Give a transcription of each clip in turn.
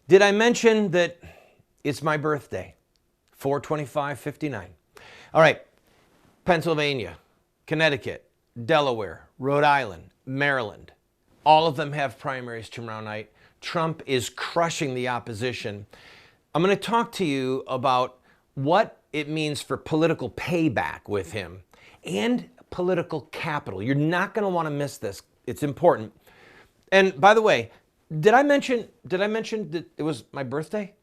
Did I mention that it's my birthday? 4/25/59. All right, Pennsylvania, Connecticut, Delaware, Rhode Island, Maryland. All of them have primaries tomorrow night. Trump is crushing the opposition. I'm going to talk to you about what it means for political payback with him and political capital. You're not going to want to miss this. It's important. And by the way, did I mention that it was my birthday?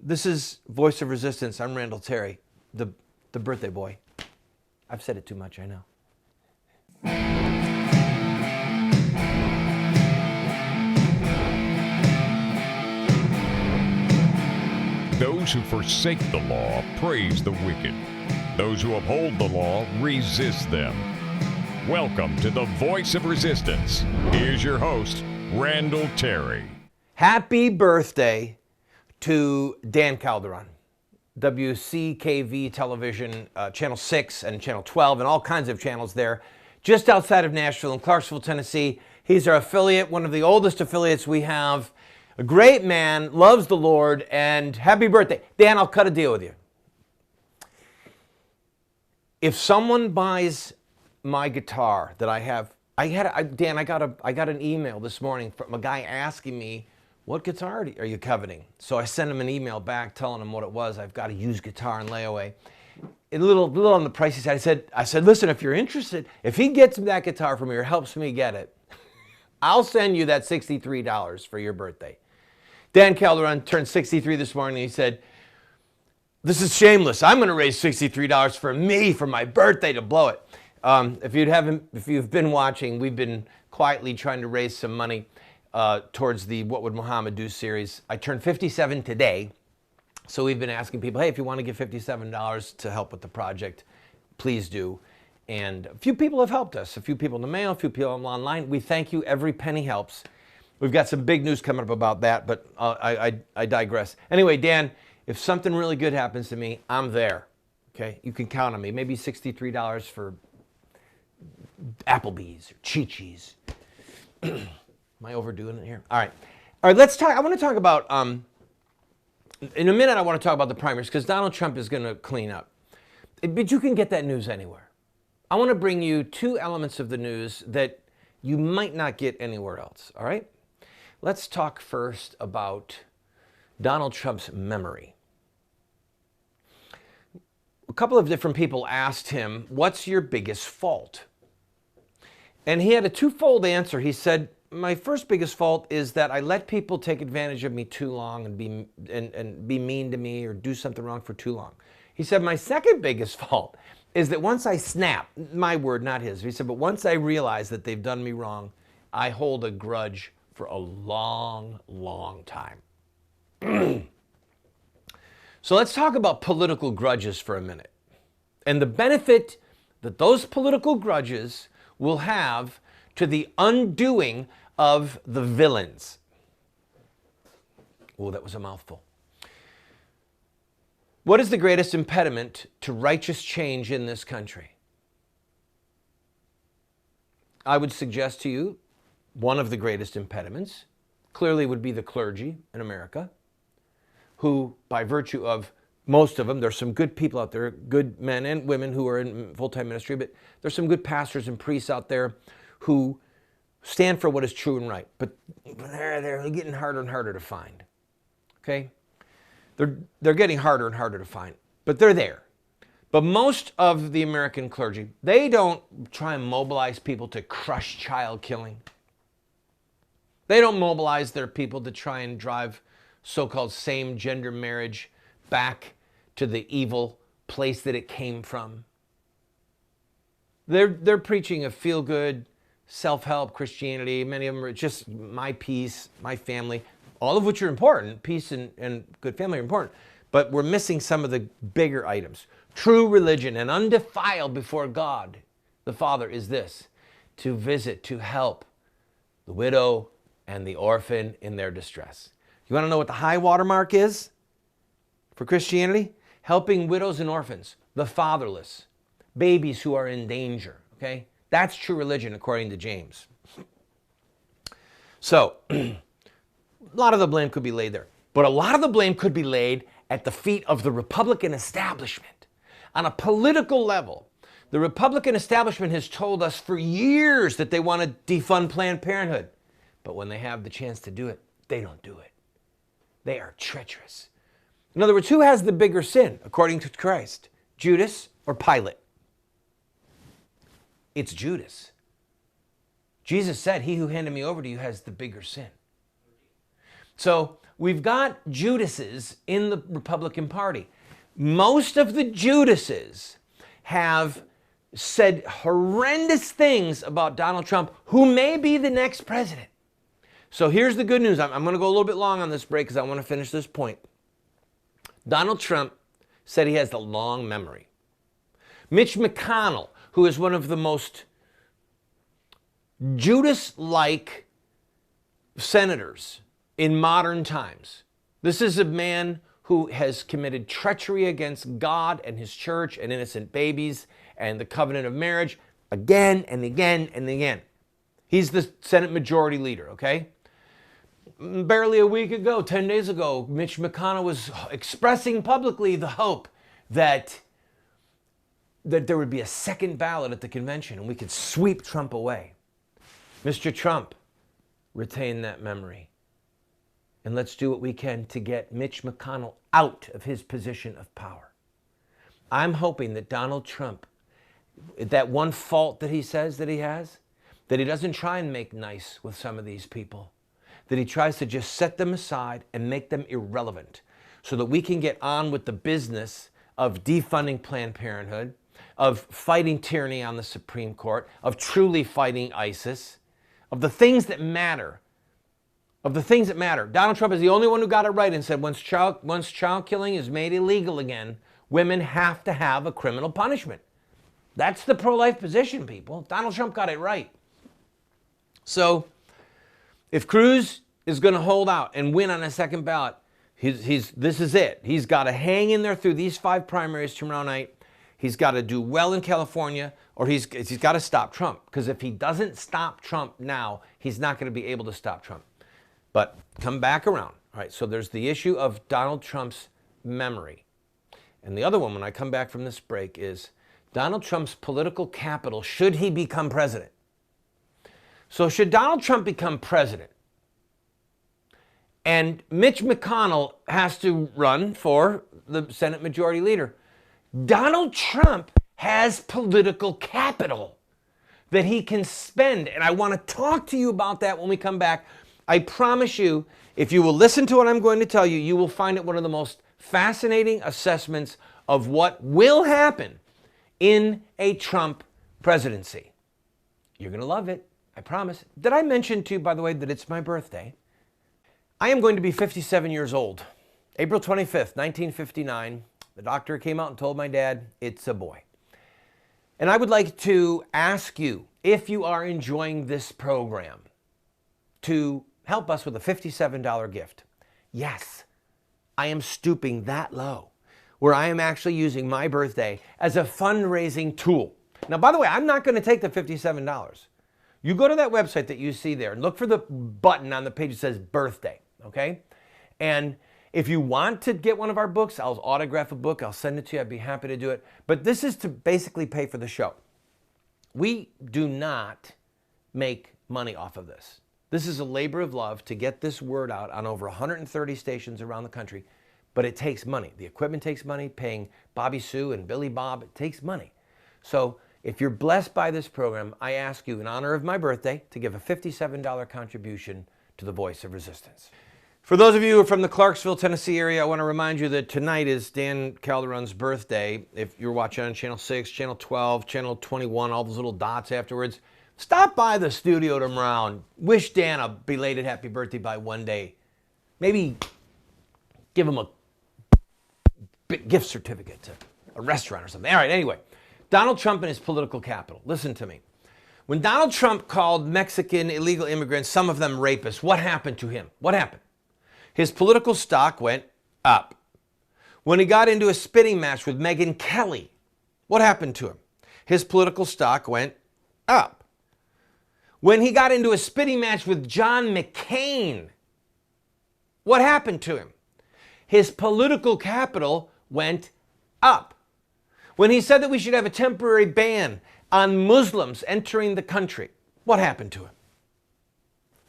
This is Voice of Resistance. I'm Randall Terry, the birthday boy. I've said it too much, I know. Those who forsake the law praise the wicked. Those who uphold the law resist them. Welcome to the Voice of Resistance. Here's your host, Randall Terry. Happy birthday to Dan Calderon. WCKV television, Channel 6 and Channel 12 and all kinds of channels there, just outside of Nashville in Clarksville, Tennessee. He's our affiliate, one of the oldest affiliates we have. A great man, loves the Lord, and happy birthday. Dan, I'll cut a deal with you. If someone buys my guitar that I have, Dan, I got an email this morning from a guy asking me, what guitar are you coveting? So I sent him an email back telling him what it was. I've got a used guitar in layaway. A little on the pricey side. I said, listen, if you're interested, if he gets that guitar from me or helps me get it, I'll send you that $63 for your birthday. Dan Calderon turned 63 this morning. He said, this is shameless. I'm going to raise $63 for me for my birthday to blow it. If you've been watching, we've been quietly trying to raise some money towards the What Would Muhammad Do series. I turned 57 today, so we've been asking people, hey, if you want to give $57 to help with the project, please do. And a few people have helped us, a few people in the mail, a few people online. We thank you. Every penny helps. We've got some big news coming up about that, but I digress. Anyway, Dan, if something really good happens to me, I'm there. Okay, you can count on me. Maybe $63 for Applebee's or Chi-Chi's. Am I overdoing it here? All right, let's talk. I want to talk about, in a minute, I want to talk about the primaries because Donald Trump is going to clean up. But you can get that news anywhere. I want to bring you two elements of the news that you might not get anywhere else, all right? Let's talk first about Donald Trump's memory. A couple of different people asked him, what's your biggest fault? And he had a twofold answer. He said, my first biggest fault is that I let people take advantage of me too long and be mean to me or do something wrong for too long. He said, my second biggest fault is that once I snap, my word, not his, he said, but once I realize that they've done me wrong, I hold a grudge for a long, long time. So let's talk about political grudges for a minute and the benefit that those political grudges will have to the undoing of the villains. Oh, that was a mouthful. What is the greatest impediment to righteous change in this country? I would suggest to you one of the greatest impediments clearly would be the clergy in America, who, by virtue of most of them, there's some good people out there, good men and women who are in full-time ministry, but there's some good pastors and priests out there who stand for what is true and right. But they're getting harder and harder to find. Okay? They're getting harder and harder to find, but they're there. But most of the American clergy, they don't try and mobilize people to crush child killing. They don't mobilize their people to try and drive so-called same-gender marriage back to the evil place that it came from. They're preaching a feel-good, self-help Christianity. Many of them are just my peace, my family, all of which are important. Peace and good family are important. But we're missing some of the bigger items. True religion and undefiled before God, the Father, is this: to visit, to help the widow and the orphan in their distress. You want to know what the high watermark is for Christianity? Helping widows and orphans, the fatherless, babies who are in danger, okay? That's true religion according to James. So, A lot of the blame could be laid there. But a lot of the blame could be laid at the feet of the Republican establishment. On a political level, the Republican establishment has told us for years that they want to defund Planned Parenthood. But when they have the chance to do it, they don't do it. They are treacherous. In other words, who has the bigger sin, according to Christ? Judas or Pilate? It's Judas. Jesus said, he who handed me over to you has the bigger sin. So we've got Judases in the Republican Party. Most of the Judases have said horrendous things about Donald Trump, who may be the next president. So here's the good news. I'm going to go a little bit long on this break because I want to finish this point. Donald Trump said he has a long memory. Mitch McConnell, who is one of the most Judas-like senators in modern times. This is a man who has committed treachery against God and his church and innocent babies and the covenant of marriage again and again and again. He's the Senate Majority Leader, okay? Barely a week ago, 10 days ago, Mitch McConnell was expressing publicly the hope that there would be a second ballot at the convention and we could sweep Trump away. Mr. Trump, retain that memory. And let's do what we can to get Mitch McConnell out of his position of power. I'm hoping that Donald Trump, that one fault that he says that he has, that he doesn't try and make nice with some of these people, that he tries to just set them aside and make them irrelevant so that we can get on with the business of defunding Planned Parenthood, of fighting tyranny on the Supreme Court, of truly fighting ISIS, of the things that matter. Of the things that matter. Donald Trump is the only one who got it right and said once child killing is made illegal again, women have to have a criminal punishment. That's the pro-life position, people. Donald Trump got it right. So if Cruz is going to hold out and win on a second ballot, this is it. He's got to hang in there through these 5 primaries tomorrow night. He's got to do well in California, or he's got to stop Trump. Because if he doesn't stop Trump now, he's not going to be able to stop Trump. But come back around. All right, so there's the issue of Donald Trump's memory. And the other one, when I come back from this break, is Donald Trump's political capital should he become president. So should Donald Trump become president, and Mitch McConnell has to run for the Senate Majority Leader, Donald Trump has political capital that he can spend. And I want to talk to you about that when we come back. I promise you, if you will listen to what I'm going to tell you, you will find it one of the most fascinating assessments of what will happen in a Trump presidency. You're going to love it, I promise. Did I mention to you, by the way, that it's my birthday? I am going to be 57 years old. April 25th, 1959, the doctor came out and told my dad, it's a boy. And I would like to ask you, if you are enjoying this program, to help us with a $57 gift. Yes, I am stooping that low, where I am actually using my birthday as a fundraising tool. Now, by the way, I'm not going to take the $57. You go to that website that you see there and look for the button on the page that says birthday, okay? And if you want to get one of our books, I'll autograph a book, I'll send it to you, I'd be happy to do it. But this is to basically pay for the show. We do not make money off of this. This is a labor of love to get this word out on over 130 stations around the country, but it takes money. The equipment takes money, paying Bobby Sue and Billy Bob, it takes money. So if you're blessed by this program, I ask you in honor of my birthday to give a $57 contribution to the Voice of Resistance. For those of you who are from the Clarksville, Tennessee area, I want to remind you that tonight is Dan Calderon's birthday. If you're watching on Channel 6, Channel 12, Channel 21, all those little dots afterwards, stop by the studio tomorrow and wish Dan a belated happy birthday by one day. Maybe give him a big gift certificate to a restaurant or something. All right, anyway, Donald Trump and his political capital. Listen to me. When Donald Trump called Mexican illegal immigrants, some of them rapists, what happened to him? What happened? His political stock went up. When he got into a spitting match with Megyn Kelly, what happened to him? His political stock went up. When he got into a spitting match with John McCain, What happened to him? His political capital went up. When he said that we should have a temporary ban on Muslims entering the country, what happened to him?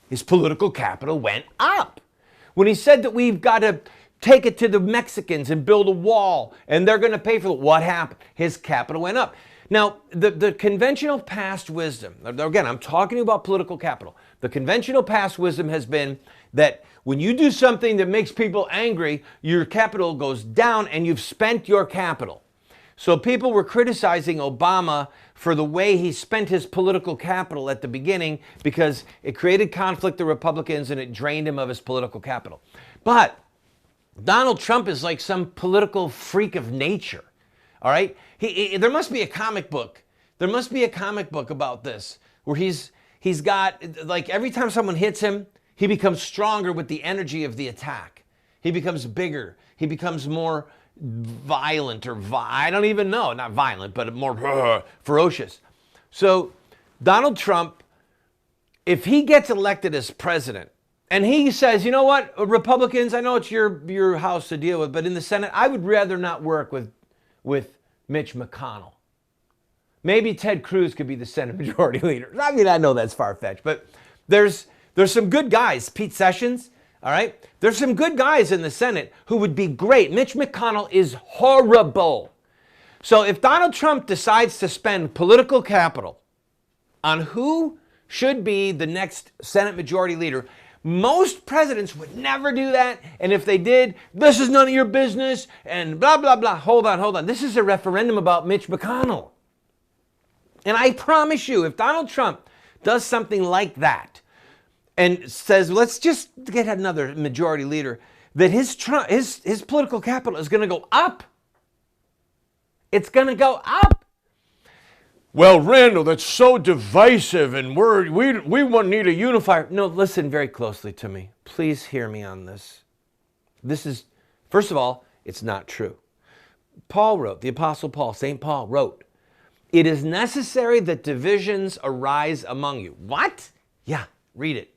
His political capital went up. When he said that we've got to take it to the Mexicans and build a wall and they're going to pay for it, what happened? His capital went up. Now, the conventional past wisdom, again, I'm talking about political capital. The conventional past wisdom has been that when you do something that makes people angry, your capital goes down and you've spent your capital. So people were criticizing Obama for the way he spent his political capital at the beginning because it created conflict with Republicans and it drained him of his political capital. But Donald Trump is like some political freak of nature. All right? There must be a comic book. There must be a comic book about this where he's got, like, every time someone hits him, he becomes stronger with the energy of the attack. He becomes bigger. He becomes more violent, or I don't even know, not violent, but more ferocious. So Donald Trump, if he gets elected as president and he says, you know what, Republicans, I know it's your house to deal with, but in the Senate, I would rather not work with Mitch McConnell. Maybe Ted Cruz could be the Senate Majority Leader. I mean, I know that's far-fetched, but there's some good guys. Pete Sessions, all right? There's some good guys in the Senate who would be great. Mitch McConnell is horrible. So if Donald Trump decides to spend political capital on who should be the next Senate Majority Leader, most presidents would never do that. And if they did, this is none of your business and blah, blah, blah. Hold on. This is a referendum about Mitch McConnell. And I promise you, if Donald Trump does something like that and says, let's just get another majority leader, that his political capital is going to go up. It's going to go up. Well, Randall, that's so divisive and we need a unifier. No, listen very closely to me. Please hear me on this. This is, first of all, it's not true. Paul wrote, the Apostle Paul, St. Paul wrote, it is necessary that divisions arise among you. What? Yeah, read it.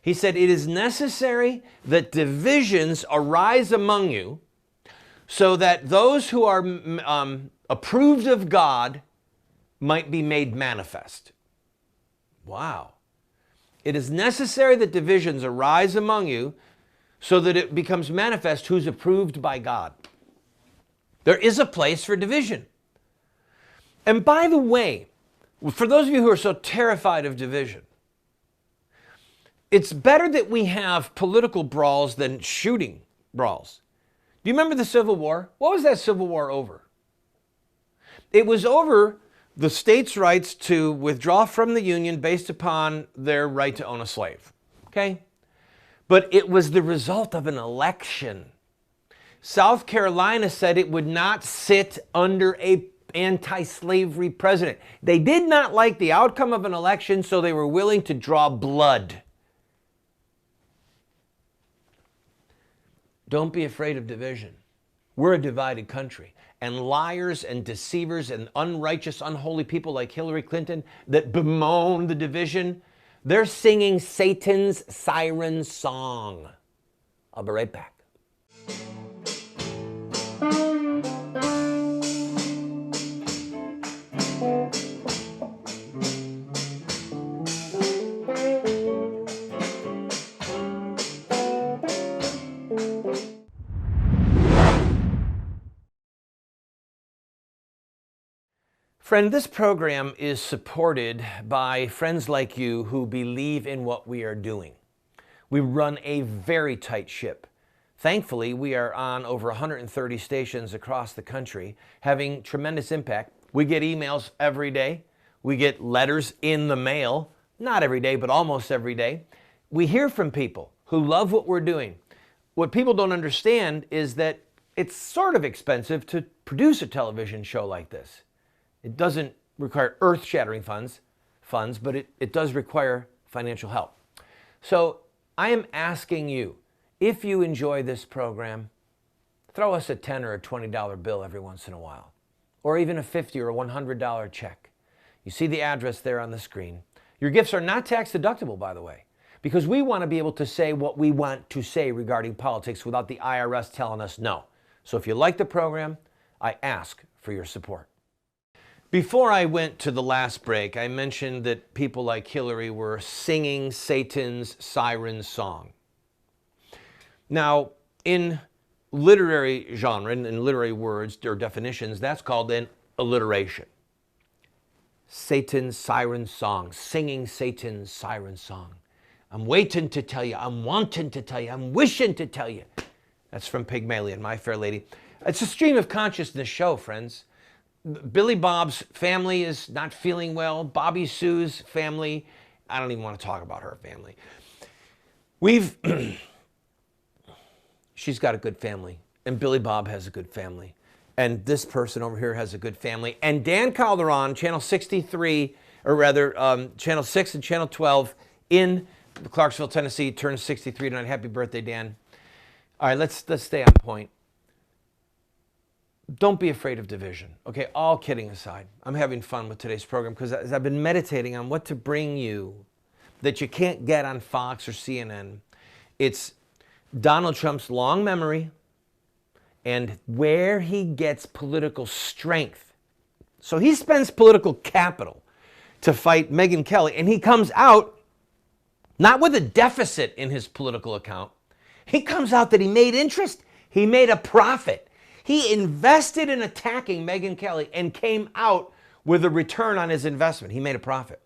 He said, it is necessary that divisions arise among you so that those who are approved of God might be made manifest. Wow. It is necessary that divisions arise among you so that it becomes manifest who's approved by God. There is a place for division. And by the way, for those of you who are so terrified of division, it's better that we have political brawls than shooting brawls. Do you remember the Civil War? What was that Civil War over? It was over the states' rights to withdraw from the Union based upon their right to own a slave. Okay? But it was the result of an election. South Carolina said it would not sit under a anti-slavery president. They did not like the outcome of an election, so they were willing to draw blood. Don't be afraid of division. We're a divided country. And liars and deceivers and unrighteous, unholy people like Hillary Clinton that bemoan the division, they're singing Satan's siren song. I'll be right back. Friend, this program is supported by friends like you who believe in what we are doing. We run a very tight ship. Thankfully, we are on over 130 stations across the country, having tremendous impact. We get emails every day. We get letters in the mail, not every day, but almost every day. We hear from people who love what we're doing. What people don't understand is that it's sort of expensive to produce a television show like this. It doesn't require earth-shattering funds, but it does require financial help. So I am asking you, if you enjoy this program, throw us a $10 or a $20 bill every once in a while, or even a $50 or a $100 check. You see the address there on the screen. Your gifts are not tax deductible, by the way. because we want to be able to say what we want to say regarding politics without the IRS telling us no. So if you like the program, I ask for your support. Before I went to the last break, I mentioned that people like Hillary were singing Satan's siren song. Now, in literary genre, in literary words or definitions, that's called an alliteration. Satan's siren song, singing Satan's siren song. I'm waiting to tell you, I'm wanting to tell you, I'm wishing to tell you. That's from Pygmalion, My Fair Lady. It's a stream of consciousness show, friends. Billy Bob's family is not feeling well. Bobby Sue's family, I don't even want to talk about her family. She's got a good family, and Billy Bob has a good family. And this person over here has a good family. And Dan Calderon, Channel 63, or rather Channel 6 and Channel 12 in Clarksville, Tennessee, turns 63 tonight. Happy birthday, Dan. All right, let's stay on point. Don't be afraid of division. Okay, all kidding aside, I'm having fun with today's program because as I've been meditating on what to bring you that you can't get on Fox or CNN, it's Donald Trump's long memory and where he gets political strength. So he spends political capital to fight Megyn Kelly, and he comes out not with a deficit in his political account. He comes out that he made interest. He made a profit. He invested in attacking Megyn Kelly and came out with a return on his investment. He made a profit.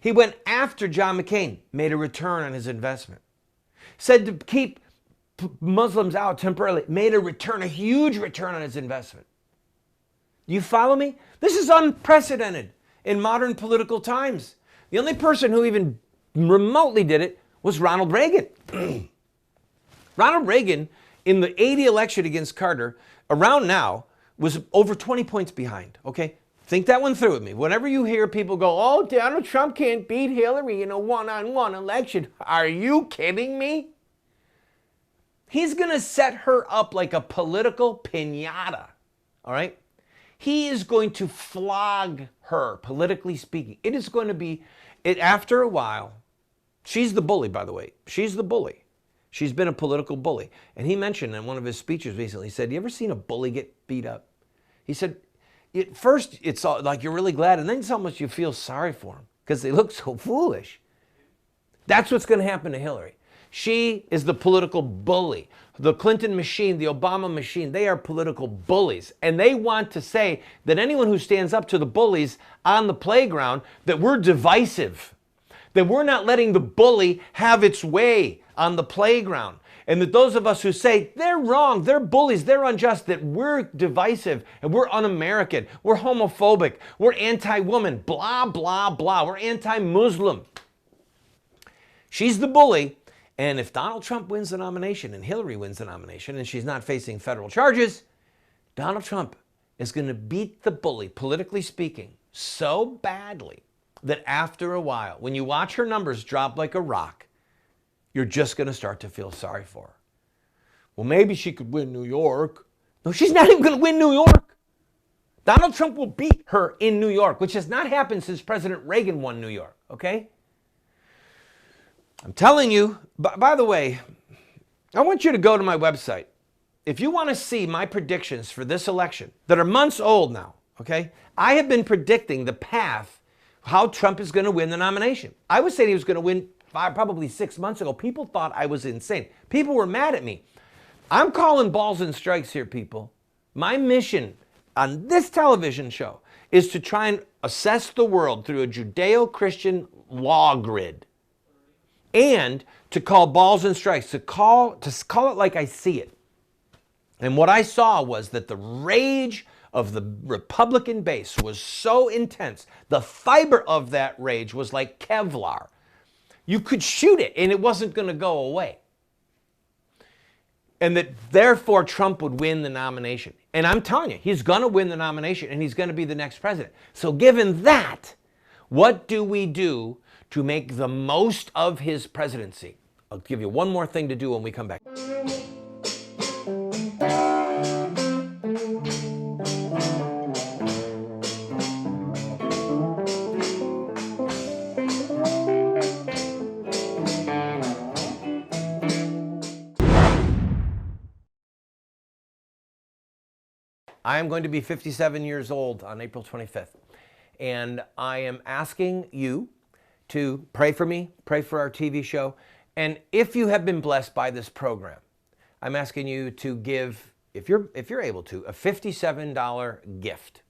He went after John McCain, made a return on his investment. Said to keep Muslims out temporarily, made a return, a huge return on his investment. You follow me? This is unprecedented in modern political times. The only person who even remotely did it was Ronald Reagan. Ronald Reagan, in the 80 election against Carter, around now, was over 20 points behind, okay? Think that one through with me. Whenever you hear people go, oh, Donald Trump can't beat Hillary in a one-on-one election, are you kidding me? He's going to set her up like a political piñata, all right? He is going to flog her, politically speaking. It is going to be, after a while, she's the bully, by the way. She's the bully. She's been a political bully. And he mentioned in one of his speeches recently, he said, you ever seen a bully get beat up? He said, at first it's all, like you're really glad, and then it's almost you feel sorry for them because they look so foolish. That's what's going to happen to Hillary. She is the political bully. The Clinton machine, the Obama machine, they are political bullies. And they want to say that anyone who stands up to the bullies on the playground, that we're divisive, that we're not letting the bully have its way on the playground. And that those of us who say they're wrong, they're bullies, they're unjust, that we're divisive and we're un-American, we're homophobic, we're anti-woman, blah, blah, blah. We're anti-Muslim. She's the bully. And if Donald Trump wins the nomination and Hillary wins the nomination and she's not facing federal charges, Donald Trump is going to beat the bully, politically speaking, so badly that after a while, when you watch her numbers drop like a rock, you're just going to start to feel sorry for her. Well, maybe she could win New York. No, she's not even going to win New York. Donald Trump will beat her in New York, which has not happened since President Reagan won New York, okay? I'm telling you, by the way, I want you to go to my website. If you want to see my predictions for this election that are months old now, okay? I have been predicting the path, how Trump is going to win the nomination. I was saying he was going to win probably 6 months ago. People thought I was insane. People were mad at me. I'm calling balls and strikes here, people. My mission on this television show is to try and assess the world through a Judeo-Christian law grid and to call balls and strikes, to call it like I see it. And what I saw was that the rage of the Republican base was so intense. The fiber of that rage was like Kevlar. You could shoot it and it wasn't going to go away. And that therefore Trump would win the nomination. And I'm telling you, he's going to win the nomination and he's going to be the next president. So given that, what do we do to make the most of his presidency? I'll give you one more thing to do when we come back. I am going to be 57 years old on April 25th. And I am asking you to pray for me, pray for our TV show. And if you have been blessed by this program, I'm asking you to give, if you're able to, a $57 gift.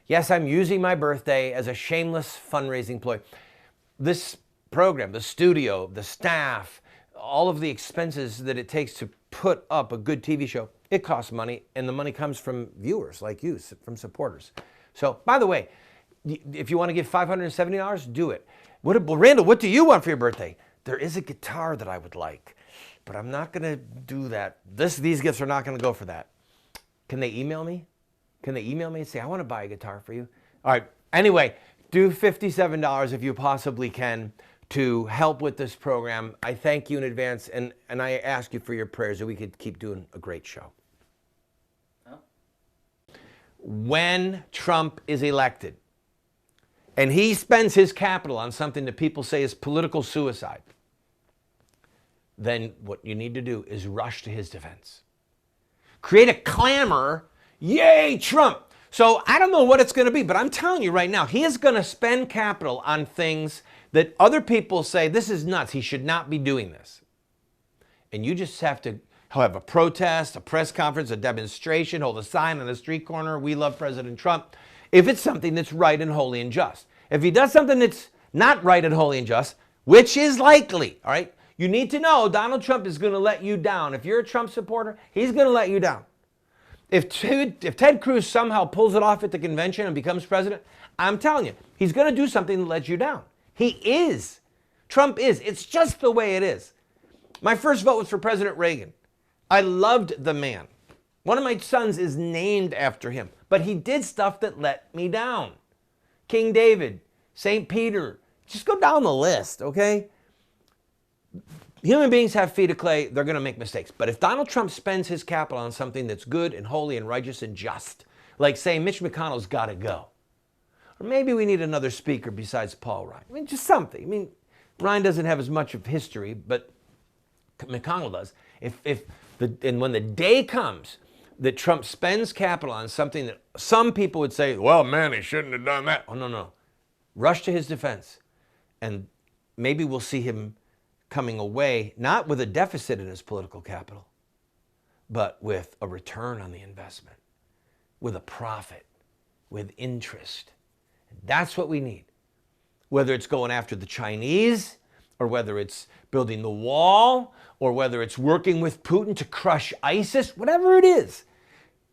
Yes, I'm using my birthday as a shameless fundraising ploy. This program, the studio, the staff, all of the expenses that it takes to put up a good TV show, it costs money, and the money comes from viewers like you, from supporters. So, by the way, if you want to give $570, do it. Randall, what do you want for your birthday? There is a guitar that I would like, but I'm not going to do that. These gifts are not going to go for that. Can they email me? Can they email me and say, I want to buy a guitar for you? All right. Anyway, do $57 if you possibly can to help with this program. I thank you in advance, and I ask you for your prayers that we could keep doing a great show. Huh? When Trump is elected, and he spends his capital on something that people say is political suicide, then what you need to do is rush to his defense. Create a clamor, yay, Trump. So I don't know what it's going to be, but I'm telling you right now, he is going to spend capital on things that other people say, this is nuts, he should not be doing this. And you just have to have a protest, a press conference, a demonstration, hold a sign on the street corner, we love President Trump, if it's something that's right and holy and just. If he does something that's not right and holy and just, which is likely, all right, you need to know Donald Trump is going to let you down. If you're a Trump supporter, he's going to let you down. If Ted Cruz somehow pulls it off at the convention and becomes president, I'm telling you, he's going to do something that lets you down. He is. Trump is. It's just the way it is. My first vote was for President Reagan. I loved the man. One of my sons is named after him, but he did stuff that let me down. King David, St. Peter, just go down the list, okay? Human beings have feet of clay. They're going to make mistakes. But if Donald Trump spends his capital on something that's good and holy and righteous and just, like saying Mitch McConnell's got to go, or maybe we need another speaker besides Paul Ryan. I mean, just something. I mean, Ryan doesn't have as much of history, but McConnell does. And when the day comes that Trump spends capital on something that some people would say, well, man, he shouldn't have done that. Oh, no. Rush to his defense. And maybe we'll see him coming away, not with a deficit in his political capital, but with a return on the investment, with a profit, with interest. That's what we need. Whether it's going after the Chinese, or whether it's building the wall, or whether it's working with Putin to crush ISIS, whatever it is,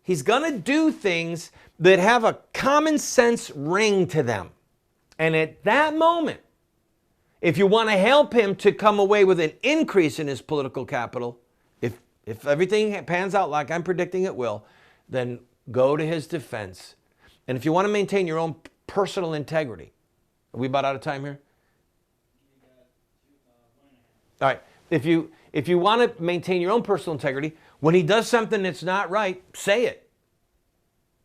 he's going to do things that have a common sense ring to them. And at that moment, if you want to help him to come away with an increase in his political capital, if everything pans out like I'm predicting it will, then go to his defense. And if you want to maintain your own personal integrity, are we about out of time here? All right. If you want to maintain your own personal integrity, when he does something that's not right, say it.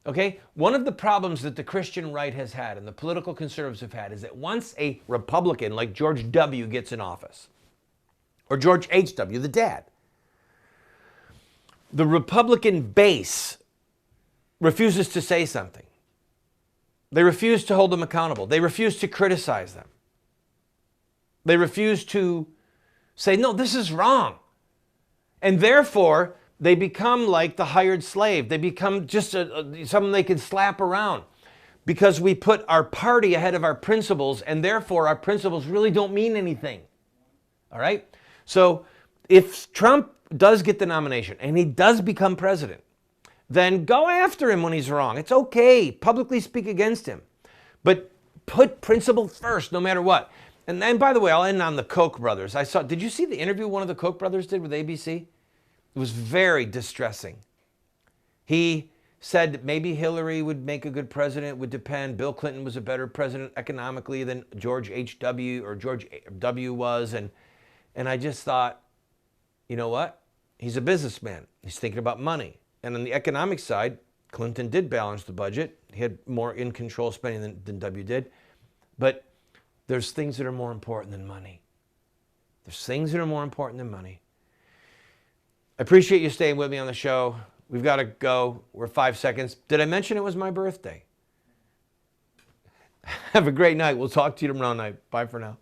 Okay? One of the problems that the Christian right has had and the political conservatives have had is that once a Republican like George W. gets in office, or George H.W., the dad, the Republican base refuses to say something. They refuse to hold them accountable. They refuse to criticize them. They refuse to say, no, this is wrong. And therefore, they become like the hired slave. They become just someone they can slap around because we put our party ahead of our principles, and therefore our principles really don't mean anything. All right? So if Trump does get the nomination and he does become president, then go after him when he's wrong. It's okay. Publicly speak against him. But put principle first, no matter what. And then, by the way, I'll end on the Koch brothers. Did you see the interview one of the Koch brothers did with ABC? It was very distressing. He said that maybe Hillary would make a good president. It would depend. Bill Clinton was a better president economically than George H.W. or George W. was. And I just thought, you know what? He's a businessman. He's thinking about money. And on the economic side, Clinton did balance the budget. He had more in control spending than W did. But there's things that are more important than money. There's things that are more important than money. I appreciate you staying with me on the show. We've got to go. We're 5 seconds. Did I mention it was my birthday? Have a great night. We'll talk to you tomorrow night. Bye for now.